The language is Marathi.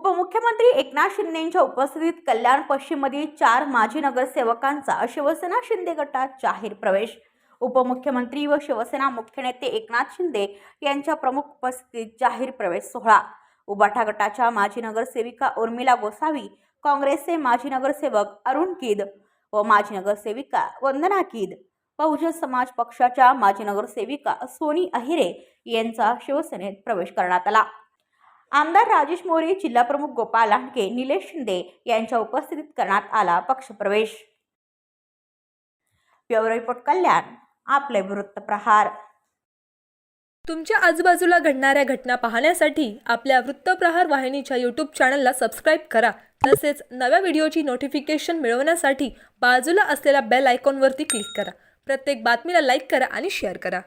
उपमुख्यमंत्री एकनाथ शिंदेंच्या उपस्थितीत कल्याण पश्चिममधील 4 माजी नगरसेवकांचा शिवसेना शिंदे गटात जाहीर प्रवेश। उपमुख्यमंत्री व शिवसेना मुख्य नेते एकनाथ शिंदे यांच्या प्रमुख उपस्थितीत जाहीर प्रवेश सोहळा। उबाटा गटाच्या माजी नगरसेविका उर्मिला गोसावी, काँग्रेसचे माजी नगरसेवक अरुण किद व माजी नगरसेविका वंदना किद, बहुजन समाज पक्षाच्या माजी नगरसेविका सोनी अहिरे यांचा शिवसेनेत प्रवेश करण्यात आला। आमदार राजेश मोरे, जिल्हाप्रमुख गोपाळ लांडगे, निलेश शिंदे यांच्या उपस्थितीत करण्यात आला पक्षप्रवेश। ब्युरो रिपोर्ट, कल्याण, आपले वृत्तप्रहार। तुमच्या आजूबाजूला घडणाऱ्या घटना पाहण्यासाठी आपल्या वृत्तप्रहार वाहिनीच्या YouTube चॅनलला सबस्क्राइब करा। तसेच नव्या व्हिडिओची नोटिफिकेशन मिळवण्यासाठी बाजूला असलेल्या बेल आयकॉनवरती क्लिक करा। प्रत्येक बातमीला लाईक करा आणि शेअर करा।